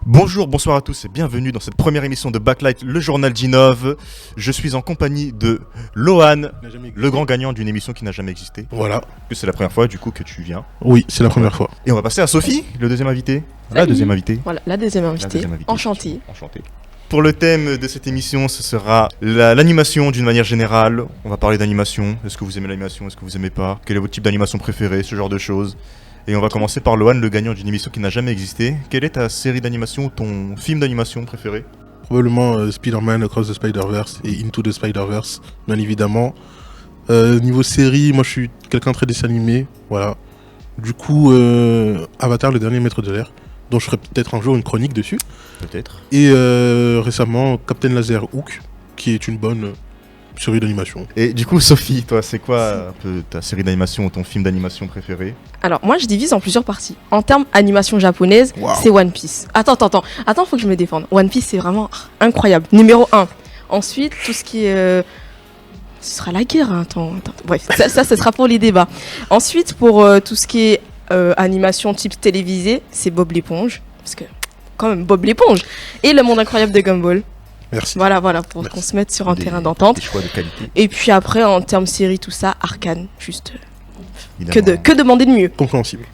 Bonjour, bonsoir à tous et bienvenue dans cette première émission de Backlight, le journal d'Innov. Je suis en compagnie de Lohan, le grand gagnant d'une émission qui n'a jamais existé. Voilà. C'est la première fois du coup que tu viens. Oui, c'est la première fois. Et on va passer à Sophie, le deuxième invité. Salut. La deuxième invitée. Voilà, la deuxième invitée. Enchantée. Enchanté. Pour le thème de cette émission, ce sera l'animation d'une manière générale. On va parler d'animation. Est-ce que vous aimez l'animation? Est-ce que vous aimez pas? Quel est votre type d'animation préféré? Ce genre de choses. Et on va commencer par Lohan, le gagnant d'une émission qui n'a jamais existé. Quelle est ta série d'animation ou ton film d'animation préféré? Probablement Spider-Man Across the Spider-Verse et Into the Spider-Verse, bien évidemment. Niveau série, moi je suis quelqu'un de très dessin animé, voilà. Du coup, Avatar, le dernier maître de l'air, dont je ferai peut-être un jour une chronique dessus. Peut-être. Et récemment, Captain Laserhook, qui est une bonne série d'animation. Et du coup, Sophie, toi, c'est quoi un peu ta série d'animation ou ton film d'animation préféré? Alors, moi, je divise en plusieurs parties. En termes animation japonaise, c'est One Piece. Attends, faut que je me défende. One Piece, c'est vraiment incroyable. Numéro 1. Ensuite, tout ce qui est... Ce sera la guerre, hein. Attends. Bref, ça, ce sera pour les débats. Ensuite, pour tout ce qui est animation type télévisé, c'est Bob l'éponge. Parce que, quand même, Bob l'éponge. Et Le Monde Incroyable de Gumball. Merci. Voilà, pour qu'on se mette sur un terrain d'entente. Des choix de qualité. Et puis après, en termes série, tout ça, Arcane, juste... Évidemment. Que demander de mieux? Compréhensible.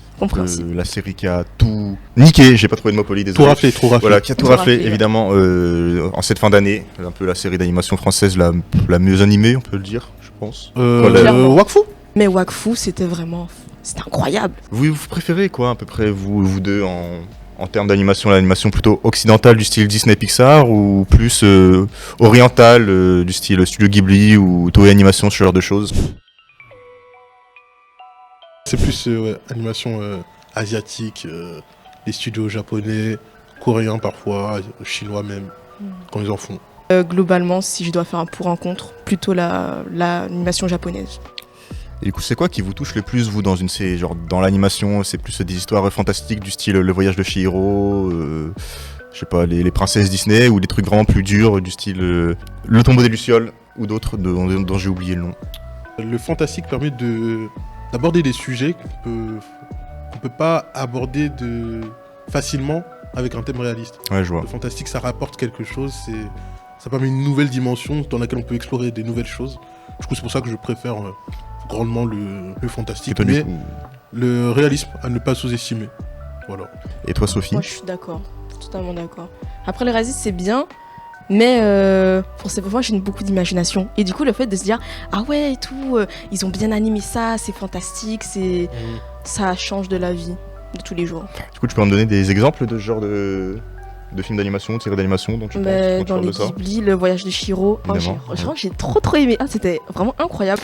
La série qui a tout niqué, j'ai pas trouvé de mot poli, désolé. Trop raflé. Voilà, qui a tout raflé, évidemment, en cette fin d'année. Un peu la série d'animation française la mieux animée, on peut le dire, je pense. Wakfu. Mais Wakfu, c'était incroyable. Vous préférez quoi, à peu près, vous deux, en termes d'animation, l'animation plutôt occidentale du style Disney Pixar ou plus orientale du style Studio Ghibli ou Toei Animation, ce genre de choses? C'est plus animation asiatique, les studios japonais, coréens parfois, chinois même, quand ils en font. Globalement, si je dois faire un pour un contre, plutôt l'animation japonaise. Et du coup, c'est quoi qui vous touche le plus, vous, dans une série? Genre, dans l'animation, c'est plus des histoires fantastiques du style Le Voyage de Chihiro, je sais pas, les princesses Disney, ou des trucs vraiment plus durs du style Le Tombeau des Lucioles, ou d'autres dont j'ai oublié le nom. Le fantastique permet d'aborder des sujets qu'on peut pas aborder facilement avec un thème réaliste. Ouais, je vois. Le fantastique, ça rapporte quelque chose, ça permet une nouvelle dimension dans laquelle on peut explorer des nouvelles choses. Du coup, c'est pour ça que je préfère grandement le fantastique, mais le réalisme à ne pas sous-estimer. Voilà. Et toi, Sophie? Moi, je suis d'accord, totalement d'accord. Après, le réalisme, c'est bien, mais pour moi, j'ai beaucoup d'imagination. Et du coup, le fait de se dire, ah ouais, et tout, ils ont bien animé ça, c'est fantastique, ça change de la vie de tous les jours. Du coup, tu peux me donner des exemples de ce genre de films d'animation, de séries d'animation dont tu penses quand dans tu les parles de ça? Ghibli, Le Voyage de Chihiro, j'ai trop aimé. Ah, c'était vraiment incroyable.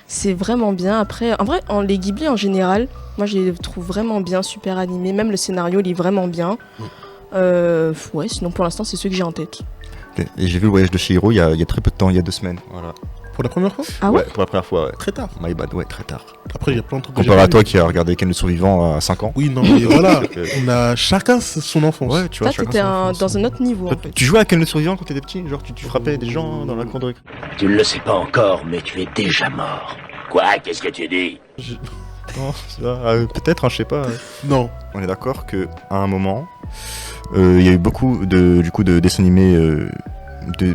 C'est vraiment bien. Après, en vrai, les Ghibli en général, moi je les trouve vraiment bien, super animés. Même le scénario, il est vraiment bien. Ouais, sinon pour l'instant, c'est ceux que j'ai en tête. Okay. Et j'ai vu Le Voyage de Chihiro il y a très peu de temps, il y a 2 semaines. Voilà. Pour la première fois? Ah ouais? Pour la première fois, ouais. Très tard. My bad, ouais, très tard. Après, il y a plein de trucs. Comparé à toi qui a regardé Ken le Survivant à 5 ans. Oui, non, mais voilà, on a chacun son enfance. Ouais, tu vois, toi, t'étais dans un autre niveau. Toi, en fait. Tu jouais à Ken le Survivant quand t'étais petit? Genre, tu frappais des gens dans la cour de récré? Tu ne le sais pas encore, mais tu es déjà mort. Quoi? Qu'est-ce que tu dis? Non, peut-être, hein, je sais pas. Non. On est d'accord qu'à un moment, il y a eu beaucoup de dessins animés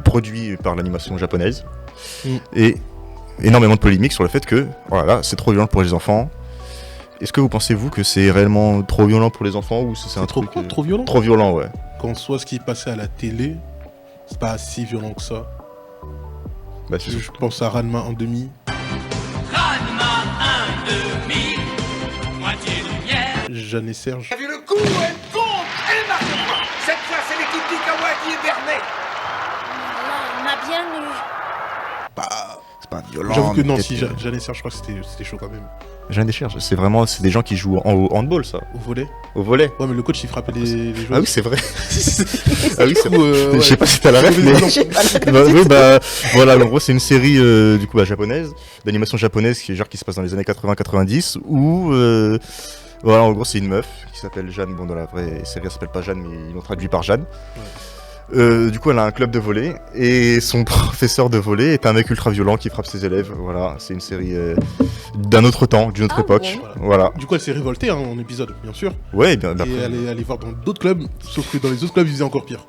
produits par l'animation japonaise. Et énormément de polémiques sur le fait que voilà, c'est trop violent pour les enfants. Est-ce que vous pensez-vous que c'est réellement trop violent pour les enfants ou c'est un truc trop violent? Trop violent, ouais. Quand soit ce qui passait à la télé, c'est pas si violent que ça. Bah, je pense à Ranma 1/2. Ranma 1/2, moitié lumière. Jeanne et Serge. T'as vu le coup? Elle compte, elle marque pas. Cette fois, c'est l'équipe d'Ikawa qui est bernée. Là, il m'a bien eu. C'est pas violent. J'avoue que non, si Jeanne et Serge, je crois que c'était chaud quand même. Jeanne et Serge, c'est des gens qui jouent au handball, ça. Au volley? Au volley. Ouais, mais le coach il frappait les joueurs. Ah oui, c'est vrai. Ah oui, c'est vrai. Ouais. Je sais pas si t'as la ref, mais voilà, en gros, c'est une série japonaise, d'animation japonaise qui se passe dans les années 80-90 où voilà, en gros, c'est une meuf qui s'appelle Jeanne. Bon, dans la vraie série, elle s'appelle pas Jeanne, mais ils l'ont traduit par Jeanne. Du coup, elle a un club de volley et son professeur de volley est un mec ultra violent qui frappe ses élèves. Voilà, c'est une série d'un autre temps, d'une autre époque. bon Voilà. Du coup, elle s'est révoltée en épisode, bien sûr. Ouais, bien Et d'après. elle est allée voir dans d'autres clubs, sauf que dans les autres clubs, ils faisaient encore pire.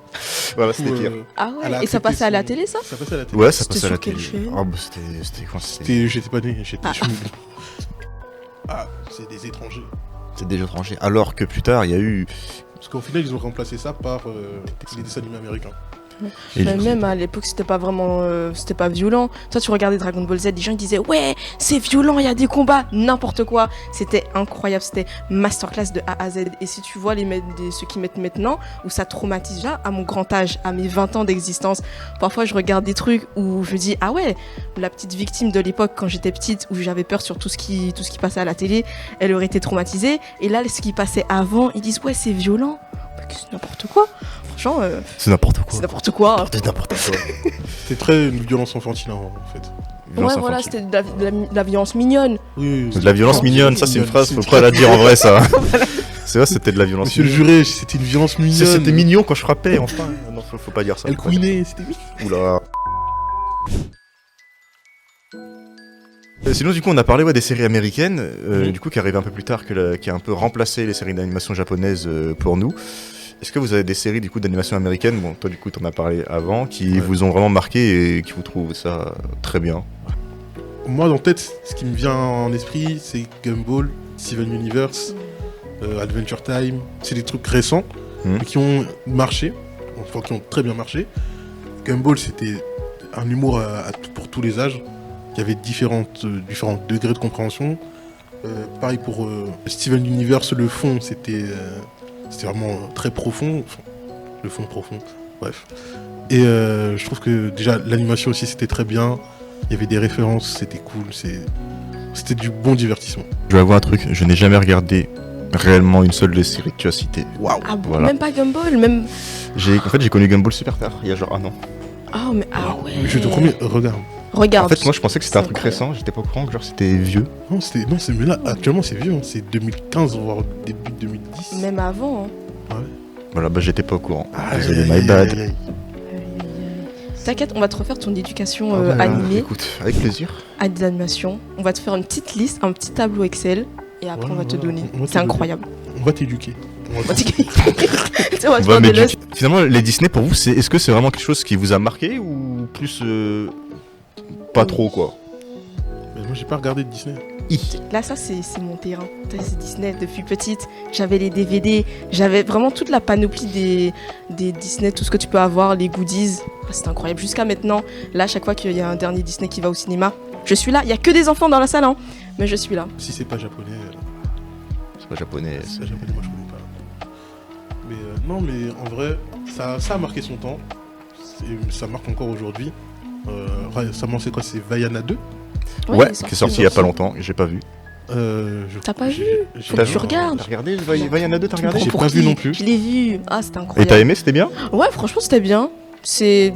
Voilà, Du coup, c'était pire. Ah elle a ouais, et ça accepté passait à la son- télé, ça? Ça passait à la télé. Ouais, ça C'était passait à la sur quelle télé. chaîne Ah, bah, c'était quoi c'était J'étais pas né, j'étais Ah. je suis nul. Ah, c'est des étrangers. des jeux étrangers. Alors que plus tard, il y a eu. Parce qu'au final, ils ont remplacé ça par les dessins animés américains. Et du Mais coup, même à l'époque, c'était pas vraiment. C'était pas violent. Toi, tu regardais Dragon Ball Z, les gens ils disaient ouais, c'est violent, il y a des combats, n'importe quoi. C'était incroyable, c'était masterclass de A à Z. Et si tu vois ceux qui mettent maintenant, où ça traumatise déjà, à mon grand âge, à mes 20 ans d'existence, parfois je regarde des trucs où je dis ah ouais, la petite victime de l'époque quand j'étais petite, où j'avais peur sur tout ce qui passait à la télé, elle aurait été traumatisée. Et là, ce qui passait avant, ils disent ouais, c'est violent. Bah, c'est n'importe quoi. Franchement, c'est n'importe quoi. c'est n'importe quoi. hein. C'est n'importe quoi. C'était très une violence enfantine en fait. Violence Ouais, voilà, infantile. c'était de la violence mignonne. Oui, De la violence mignonne, ça c'est une Mignonne, phrase, c'est faut une pas la dire en vrai ça. C'est vrai, c'était de la violence Monsieur le mignonne. juré, c'était une violence mignonne. C'était mignon quand je frappais, enfin. Non, faut pas dire ça. Elle faut pas dire couinait, c'était mignon. ça. Oula. Sinon, du coup, on a parlé des séries américaines, du coup, qui arrivent un peu plus tard, qui a un peu remplacé les séries d'animation japonaises pour nous. Est-ce que vous avez des séries du coup d'animation américaine, bon, toi du coup t'en as parlé avant, qui vous ont vraiment marqué et qui vous trouvent ça très bien? Moi, en tête, ce qui me vient en esprit, c'est Gumball, Steven Universe, Adventure Time. C'est des trucs récents, mais qui ont marché, enfin qui ont très bien marché. Gumball, c'était un humour pour tous les âges. Il y avait différents degrés de compréhension. Pareil pour Steven Universe, le fond, c'était vraiment très profond. Enfin, le fond profond, bref. Et je trouve que déjà, l'animation aussi, c'était très bien. Il y avait des références, c'était cool. C'était du bon divertissement. Je vais avouer un truc, je n'ai jamais regardé réellement une seule des séries que tu as citées. Waouh! Ah bon, Voilà. même pas Gumball, même. En fait, j'ai connu Gumball super tard, il y a genre un an. Ah, mais ah ouais. Je te promets, regarde. Regarde. En fait, moi je pensais que c'était un c'est truc incroyable. récent, j'étais pas au courant que genre c'était vieux. Non, mais là, actuellement, c'est vieux. Hein. C'est 2015, voire début 2010. Même avant. Hein. Voilà, bah j'étais pas au courant. Ah, Désolé, aïe, my aïe, bad. aïe, aïe. T'inquiète, on va te refaire ton éducation Ah bah, animée Écoute, avec plaisir. à des animations. On va te faire une petite liste, un petit tableau Excel. Et après, on va te donner. on va C'est te incroyable. On va t'éduquer. On va te- Tu sais, on va te Bah, faire mais des leçons. finalement, les Disney pour vous, est-ce que c'est vraiment quelque chose qui vous a marqué ou plus pas trop quoi? Mais moi, j'ai pas regardé de Disney. Là, ça, c'est mon terrain. Ça, c'est Disney depuis petite. J'avais les DVD, j'avais vraiment toute la panoplie des Disney, tout ce que tu peux avoir, les goodies. Ah, c'était incroyable. Jusqu'à maintenant, là, chaque fois qu'il y a un dernier Disney qui va au cinéma, je suis là. Il y a que des enfants dans la salle, hein, mais je suis là. Si c'est pas japonais, C'est pas japonais. si c'est pas japonais, moi je connais pas. Mais non, mais en vrai, ça a marqué son temps. Ça marque encore aujourd'hui. Récemment, c'est quoi? C'est Vaiana 2. Ouais, il qui est sorti il y a pas longtemps, j'ai pas vu. T'as pas vu? Faut T'as que tu regardes. T'as regardé Vaiana 2, t'as Tu me regardé? prends J'ai pour pas vu qui? non plus. Je l'ai vu. Ah, c'était Et incroyable. t'as aimé, c'était bien? Ouais, franchement, c'était bien. C'est.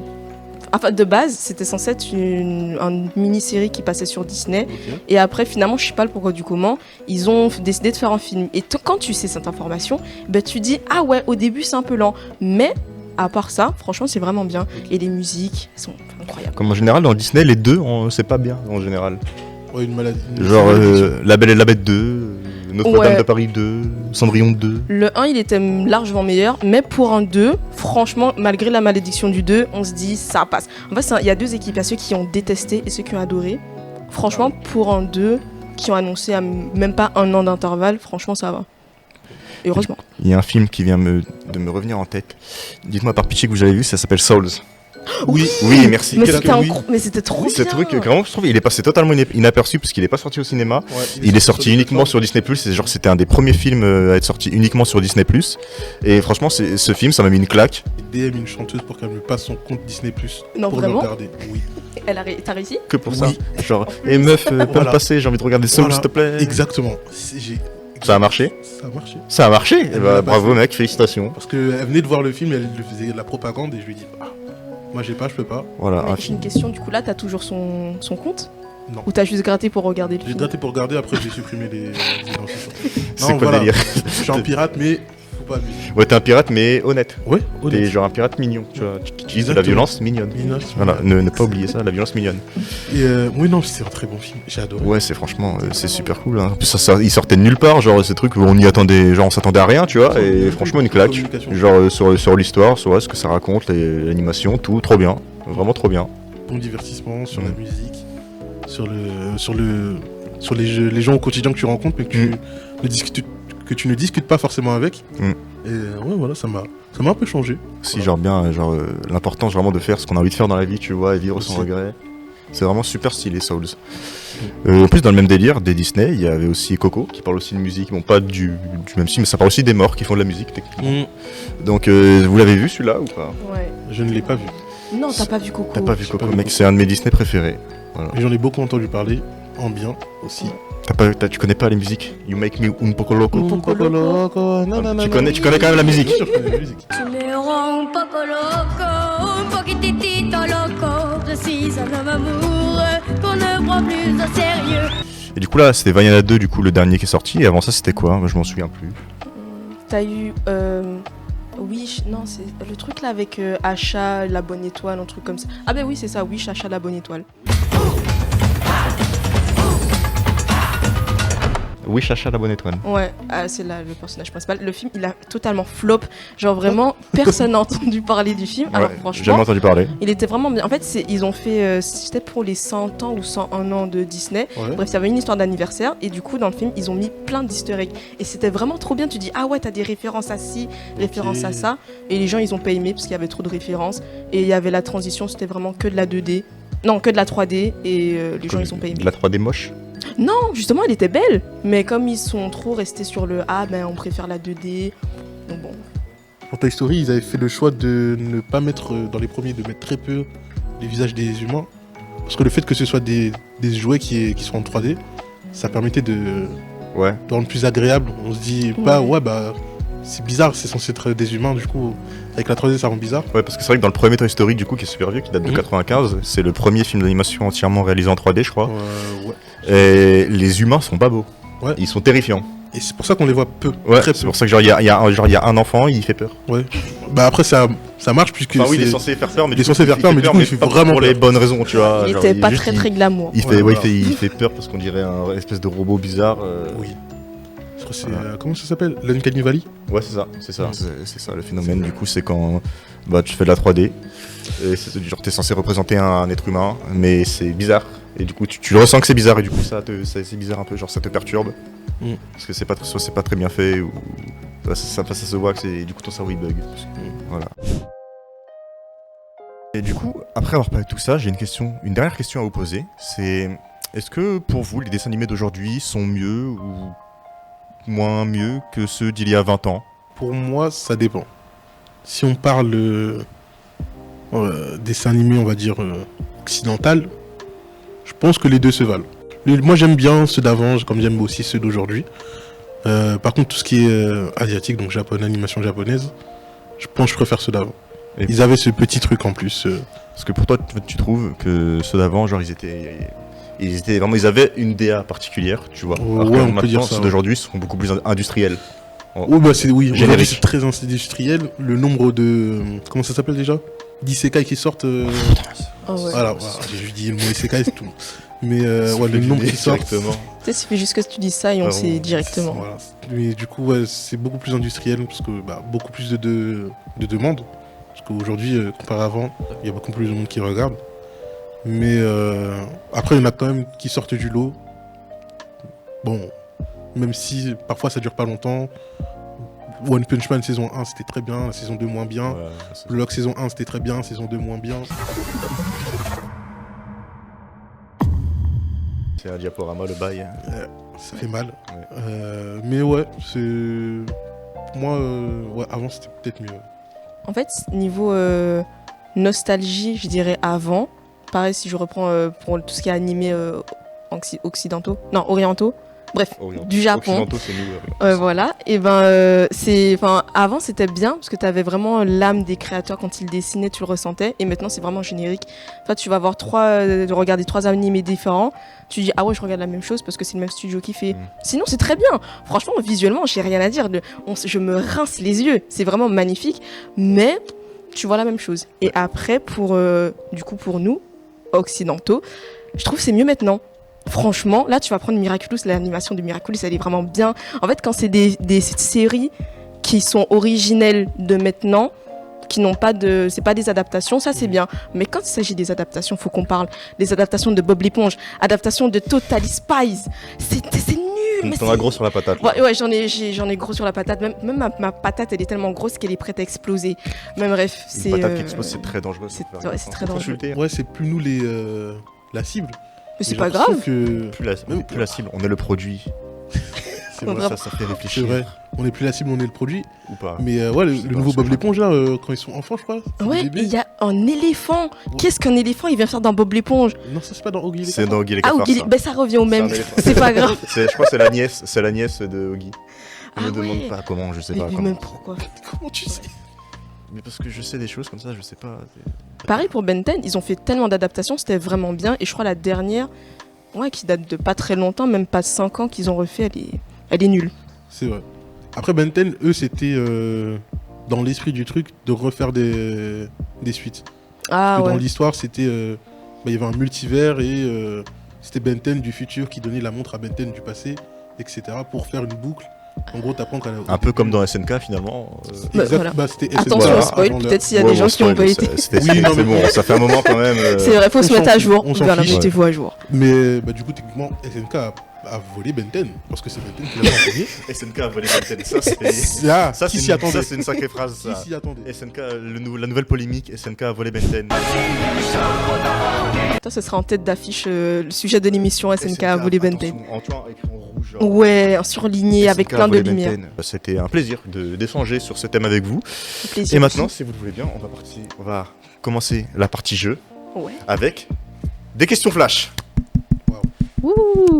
Enfin, de base, c'était censé être une mini-série qui passait sur Disney. Ok. Et après, finalement, je sais pas le pourquoi du comment, ils ont décidé de faire un film. Et quand tu sais cette information, bah, tu dis, ah ouais, au début, c'est un peu lent. Mais, à part ça, franchement, c'est vraiment bien. Et les musiques sont incroyables. Comme en général, dans Disney, les deux, c'est pas bien en général. Ouais, une maladie. Genre La Belle et la Bête 2, Notre-Dame Ouais. de Paris 2, Cendrillon 2. Le 1, il était largement meilleur, mais pour un 2, franchement, malgré la malédiction du 2, on se dit, ça passe. En fait, il y a deux équipes, il y a ceux qui ont détesté et ceux qui ont adoré. Franchement, pour un 2, qui ont annoncé à même pas un an d'intervalle, franchement, ça va. Et heureusement. Il y a un film qui vient de me revenir en tête. Dites-moi par pitié que vous avez vu, ça s'appelle Souls. Oui, Oui, merci. Mais Quel c'était acteur, oui. mais c'était trop bien. Ce truc, vraiment, je trouve, il est passé totalement inaperçu parce qu'il est pas sorti au cinéma. Ouais, Il est sorti uniquement sur Disney+. C'était un des premiers films à être sorti uniquement sur Disney+. Et franchement, ce film, ça m'a mis une claque. DM une chanteuse pour qu'elle me passe son compte Disney+. Non, pour vraiment le regarder. Oui. T'as réussi? Que pour Oui. ça. Genre, et meuf, peux Voilà. me passer, j'ai envie de regarder Souls, Voilà. s'il te plaît. Exactement. Ça a marché? Ça a marché. Ça a marché. Elle Eh me bah, l'a bravo passé. mec, félicitations. Parce qu'elle venait de voir le film, elle faisait de la propagande et je lui ai dit, ah, moi j'ai pas, je peux pas. Voilà, Mais un j'ai film. une question, du coup là, t'as toujours son compte? Non. Ou t'as juste gratté pour regarder le J'ai film? gratté pour regarder, après j'ai supprimé les identifiants. C'est quoi le délire? Je suis un pirate, mais faut pas abusé. Ouais, t'es un pirate, mais honnête. Ouais, T'es honnête. genre un pirate mignon, tu vois. Tu utilises de la Exactement. violence mignonne. Voilà, ne pas oublier ça, la violence mignonne. Et oui, non, c'est un très bon film. J'ai adoré. Ouais, c'est franchement, c'est super cool. Hein. En plus, il sortait de nulle part, genre ces trucs où on y attendait, genre on s'attendait à rien, tu vois. Et franchement, une claque. Genre sur l'histoire, sur ce que ça raconte, l'animation, tout, trop bien. Vraiment trop bien. Bon divertissement, sur la musique, sur les gens au quotidien que tu rencontres, mais que tu ne discutes pas forcément avec. Et ouais, voilà, ça m'a un peu changé. Si, genre bien, l'importance vraiment de faire ce qu'on a envie de faire dans la vie, tu vois, et vivre sans regret. C'est vraiment super stylé, Souls. En plus, dans le même délire des Disney, il y avait aussi Coco, qui parle aussi de musique. Bon, pas du même style, mais ça parle aussi des morts qui font de la musique, techniquement. Donc, vous l'avez vu celui-là ou pas? Ouais. Je ne l'ai pas vu. Non, t'as pas vu Coco. T'as pas vu Coco, mec, c'est un de mes Disney préférés. Voilà. J'en ai beaucoup entendu parler, en bien aussi. Tu connais pas les musiques? You make me un poco loco. Tu connais quand même la musique. Je connais la musique. Tu me rends un poco loco, un poquitito loco. Je suis un homme amoureux qu'on ne prend plus au sérieux. Et du coup là, c'était Vaiana 2, du coup le dernier qui est sorti. Et avant ça, c'était quoi? Moi, je m'en souviens plus. T'as eu Wish, non, c'est le truc là avec Achat, la bonne étoile, un truc comme ça. Ah ben oui, c'est ça, Wish, Achat, la bonne étoile. Oui, Chacha la bonne étoile. Ouais, c'est là le personnage principal. Le film, il a totalement flop. Genre vraiment, personne n'a entendu parler du film. Alors franchement, jamais entendu parler. Il était vraiment bien. En fait, ils ont fait, c'était pour les 100 ans ou 101 ans de Disney. Ouais. Bref, il y avait une histoire d'anniversaire. Et du coup, dans le film, ils ont mis plein d'easter eggs. Et c'était vraiment trop bien. Tu dis, ah ouais, t'as des références à ci, références à ça. Et les gens, ils ont pas aimé parce qu'il y avait trop de références. Et il y avait la transition, c'était vraiment que de la 2D. Non, que de la 3D. Et les gens, ils ont pas aimé. De la 3D moche? Non, justement, elle était belle. Mais comme ils sont trop restés sur le ah, ben on préfère la 2D. Donc bon. Pour Toy Story, ils avaient fait le choix de ne pas mettre dans les premiers, de mettre très peu les visages des humains. Parce que le fait que ce soit des jouets qui sont en 3D, ça permettait de rendre plus agréable. On se dit pas, c'est bizarre, c'est censé être des humains, du coup, avec la 3D, ça rend bizarre. Ouais, parce que c'est vrai que dans le premier Toy Story, du coup, qui est super vieux, qui date de 95, c'est le premier film d'animation entièrement réalisé en 3D, je crois. Ouais. Et les humains sont pas beaux. Ouais. Ils sont terrifiants. Et c'est pour ça qu'on les voit peu. Ouais, très c'est peu. pour ça que genre il y a un enfant, il fait peur. Ouais. Bah après ça marche puisque enfin, oui, il est censé faire peur, mais il est censé faire peur, mais du coup il fait vraiment pour les bonnes raisons, tu vois. Il genre, était pas très glamour. Il fait peur parce qu'on dirait un espèce de robot bizarre. Oui. Je crois que c'est comment ça s'appelle, l'Uncanny Valley. Ouais, c'est ça le phénomène. Du coup, c'est quand tu fais de la 3D et genre t'es censé représenter un être humain, mais c'est bizarre. Et du coup, tu le ressens que c'est bizarre et du coup c'est bizarre un peu, genre ça te perturbe. Parce que c'est pas très bien fait ou ça se voit que c'est du coup ton cerveau il bug. Voilà. Et du coup, après avoir parlé de tout ça, j'ai une dernière question à vous poser. C'est est-ce que pour vous les dessins animés d'aujourd'hui sont mieux ou moins mieux que ceux d'il y a 20 ans? Pour moi, ça dépend. Si on parle dessin animé, on va dire occidental, je pense que les deux se valent. Moi j'aime bien ceux d'avant, comme j'aime aussi ceux d'aujourd'hui. Par contre, tout ce qui est asiatique, donc japonais, animation japonaise, je pense que je préfère ceux d'avant. Ils avaient ce petit truc en plus. Parce que pour toi, tu trouves que ceux d'avant, genre ils avaient une DA particulière, tu vois. Alors Ouais, on peut dire maintenant, ça. ceux d'aujourd'hui sont beaucoup plus industriels. Aujourd'hui Générique. c'est très industriel. Le nombre de... Comment ça s'appelle déjà d'isekai qui sortent... Oh, ouais. Voilà, j'ai dit le mot isekai, c'est tout. Mais le nombre qui sortent... Tu sais, il suffit juste que tu dises ça et on sait directement. Voilà. Mais du coup, c'est beaucoup plus industriel parce que beaucoup plus de demandes. Parce qu'aujourd'hui, comparé à avant, il y a beaucoup plus de monde qui regarde. Mais après, il y en a quand même qui sortent du lot. Bon, même si parfois ça dure pas longtemps. One Punch Man saison 1 c'était très bien, la saison 2 moins bien. Block saison 1 c'était très bien, saison 2 moins bien. C'est un diaporama le bail. Ça fait mal. Ouais. Mais ouais, c'est... Pour moi, avant c'était peut-être mieux. En fait, niveau nostalgie, je dirais avant. Pareil, si je reprends pour tout ce qui est animé occidentaux, non, orientaux, bref, Orientaux. du Japon. Occidentaux, c'est nous. Voilà, et avant c'était bien parce que tu avais vraiment l'âme des créateurs quand ils dessinaient, tu le ressentais, et maintenant c'est vraiment générique. Enfin, tu vas avoir regarder 3 animés différents, tu dis ah ouais, je regarde la même chose parce que c'est le même studio qui fait. Sinon, c'est très bien. Franchement, visuellement, j'ai rien à dire. Je me rince les yeux, c'est vraiment magnifique, mais tu vois la même chose. Et après, pour nous, occidentaux, je trouve que c'est mieux maintenant. Franchement, là, tu vas prendre Miraculous, l'animation de Miraculous, elle est vraiment bien. En fait, quand c'est des séries qui sont originelles de maintenant, qui n'ont pas c'est pas des adaptations, ça c'est bien. Mais quand il s'agit des adaptations, faut qu'on parle des adaptations de Bob l'éponge, adaptation de Totally Spies. C'est nul. T'en as gros sur la patate. Ouais, j'en ai gros sur la patate. Même ma patate, elle est tellement grosse qu'elle est prête à exploser. Même bref, c'est. Une patate qui explose, c'est très dangereux. C'est très dangereux. Ouais, c'est plus nous la cible. Mais c'est pas grave. Plus la cible, on est le produit. C'est vrai, ça fait réfléchir. c'est vrai. On est plus la cible, on est le produit. Ou pas. Mais ouais, le nouveau Bob l'éponge là, quand ils sont enfants, je crois. Ouais, bébés. il y a un éléphant. Qu'est-ce qu'un éléphant il vient faire dans Bob l'éponge? Non, ça c'est pas dans Oggy. C'est dans Oggy les Ah, cafards. Oggy, ben ça revient au même. C'est un éléphant. C'est pas grave. Je crois que c'est la nièce de Oggy. Je Ah me demande ouais. pas comment, je sais Mais pas lui, comment. même pourquoi? Comment tu sais? Mais parce que je sais des choses comme ça, je sais pas. Pareil pour Ben 10, ils ont fait tellement d'adaptations, c'était vraiment bien. Et je crois la dernière, qui date de pas très longtemps, même pas 5 ans qu'ils ont refait, elle est nulle. C'est vrai. Après Ben 10, eux, c'était dans l'esprit du truc de refaire des suites. Ah Parce que ouais. dans l'histoire, c'était il y avait un multivers et c'était Ben 10 du futur qui donnait la montre à Ben 10 du passé, etc. pour faire une boucle. En gros, t'apprends qu'à Un peu comme dans SNK finalement. Bah, Exact, voilà. bah, c'était Attention SNK au spoil, avant peut-être s'il y a des gens qui n'ont pas été. Oui, non, C'est mais- bon, ça fait un moment quand même. C'est vrai, faut on se s'en mettre à fiche, jour. on s'en Voilà, fiche. mettez-vous à jour. Mais du coup, techniquement, SNK a volé Ben 10 parce que c'est Ben 10 qui l'a enseigné. SNK a volé Ben 10. Ça, c'est. Là, Ça, qui c'est s'y une, attendait? ça, c'est une sacrée phrase. Qui Ça. s'y attendait? SNK, la nouvelle polémique, SNK a volé Ben 10. Ça, ce sera en tête d'affiche le sujet de l'émission SNK à voler Ben 10. attention, en tu vois, écrit en rouge. genre, Ouais, surligné SNK avec a plein de volé Ben lumière. 10. C'était un plaisir d'échanger sur ce thème avec vous. Plaisir Et maintenant, aussi. si vous le voulez bien, on va commencer la partie jeu Ouais. avec des questions flash. Ouh.